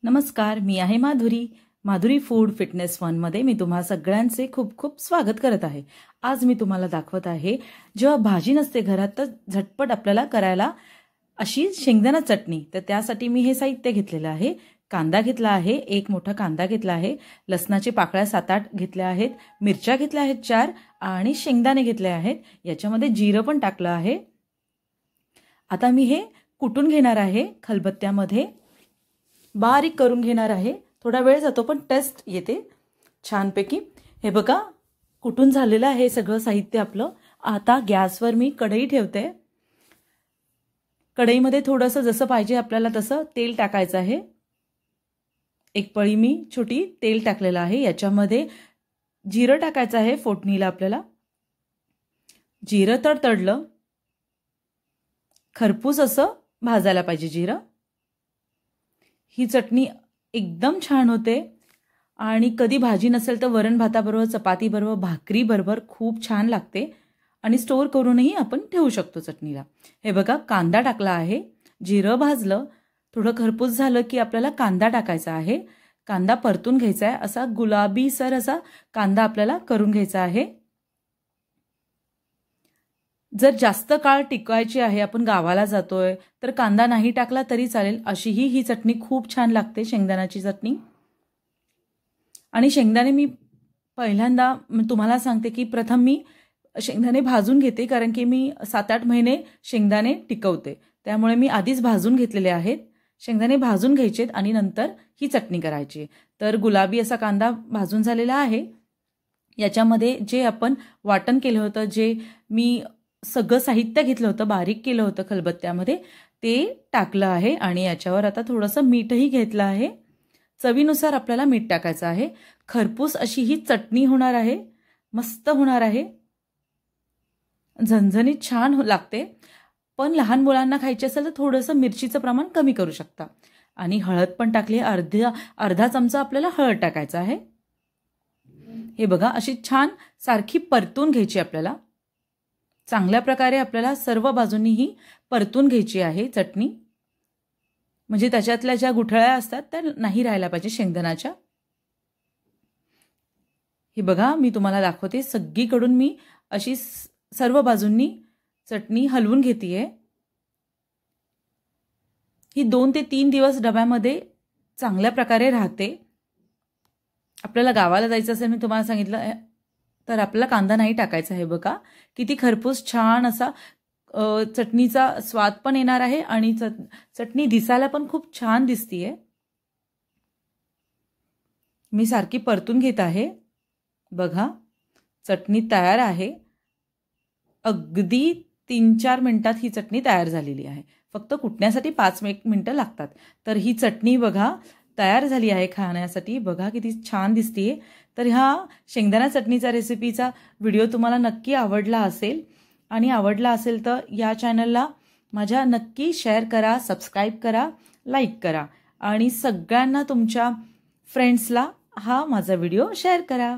नमस्कार, मी आहे Madhuri. Madhuri food fitness फनमध्ये मी तुम्हा सगळ्यांचे खूप खूप स्वागत करत आहे. आज मी तुम्हाला दाखवत आहे जेव्हा भाजी नसते घरात तर झटपट आपल्याला करायला अशी शेंगदाणा चटणी. तर त्यासाठी मी हे साहित्य घेतलेलं आहे. कांदा घेतला आहे, एक मोठा कांदा घेतला आहे, लसणाचे पाकळ्या 7-8 घेतल्या आहेत, मिरच्या घेतल्या आहेत 4 आणि शेंगदाणे घेतले आहेत. याच्यामध्ये जिरं पण टाकलं आहे. आता मी हे कुटून घेणार आहे, खलबत्त्यामध्ये बारीक करून घेणार आहे. थोडा वेळ जातो पण टेस्ट येते छानपैकी. हे बघा कुटून झालेलं आहे सगळं साहित्य आपलं. आता गॅसवर मी कढई ठेवते. कढईमध्ये थोडंसं जसं पाहिजे आपल्याला तसं तेल टाकायचं आहे. एक पळी मी छोटी तेल टाकलेलं आहे. याच्यामध्ये जिरं टाकायचं आहे फोडणीला आपल्याला. जिरं तडतडलं, खरपूस असं भाजायला पाहिजे जिरं. ही चटणी एकदम छान होते आणि कधी भाजी नसेल तर वरण भाताबरोबर, चपाती बरोबर, भाकरी बरोबर खूप छान लागते आणि स्टोर करूनही आपण ठेवू शकतो चटणीला. हे बघा कांदा टाकला आहे, जिरं भाजलं, थोडं खरपूस झालं की आपल्याला कांदा टाकायचा आहे. कांदा परतून घ्यायचा आहे. असा गुलाबीसर असा कांदा आपल्याला करून घ्यायचा आहे. जर जास्त काळ टिकवायची आहे, आपण गावाला जातोय तर कांदा नाही टाकला तरी चालेल. अशीही ही चटणी खूप छान लागते, शेंगदाण्याची चटणी. आणि शेंगदाणे मी पहिल्यांदा तुम्हाला सांगते की प्रथम मी शेंगदाणे भाजून घेते, कारण की मी 7-8 महिने शेंगदाणे टिकवते. त्यामुळे मी आधीच भाजून घेतलेले आहेत. शेंगदाणे भाजून घ्यायचेत आणि नंतर ही चटणी करायची. तर गुलाबी असा कांदा भाजून झालेला आहे. याच्यामध्ये जे आपण वाटण केलं होतं, जे मी सगळं साहित्य घेतलं होतं, बारीक केलं होतं खलबत्त्यामध्ये, ते टाकलं आहे. आणि याच्यावर आता थोडंसं मीठही घेतलं आहे. चवीनुसार आपल्याला मीठ टाकायचं आहे. खरपूस अशी ही चटणी होणार आहे, मस्त होणार आहे, झणझणीत छान लागते. पण लहान मुलांना खायची असेल तर थोडंसं मिरचीचं प्रमाण कमी करू शकता. आणि हळद पण टाकली, अर्धा चमचा आपल्याला हळद टाकायचा आहे. हे बघा अशी छान सारखी परतून घ्यायची आपल्याला. चांगल्या प्रकारे आपल्याला सर्व बाजूंनीही परतून घ्यायची आहे चटणी, म्हणजे त्याच्यातल्या ज्या गुठळ्या असतात त्या नाही राहायला पाहिजे शेंगदाण्याच्या. हे बघा मी तुम्हाला दाखवते, सगळीकडून मी अशी सर्व बाजूंनी चटणी हलवून घेतेय. ही 2 ते 3 दिवस डब्यामध्ये चांगल्या प्रकारे राहते. आपल्याला गावाला जायचं असेल, मी तुम्हाला सांगितलं, तर आपल्याला कांदा नाही टाकायचा आहे. बघा किती खरपूस छान असा चटणीचा स्वाद पण येणार आहे आणि चटणी दिसायला पण खूप छान दिसतीये. मी सारखी परतून घेत आहे. बघा चटणी तयार आहे. अगदी 3-4 मिनिटात ही चटणी तयार झालेली आहे. फक्त कुटण्यासाठी 5 मिनिटं लागतात. तर ही चटणी बघा तयार झाली आहे खाण्यासाठी. बघा किती छान दिसतीये. तर ह्या शेंगदाणा चटणीचा रेसिपीचा व्हिडिओ तुम्हाला नक्की आवडला असेल, आणि आवडला असेल तर या चॅनलला माझ्या नक्की शेअर करा, सबस्क्राईब करा, लाईक करा आणि सगळ्यांना तुमच्या फ्रेंड्सला हा माझा व्हिडिओ शेअर करा.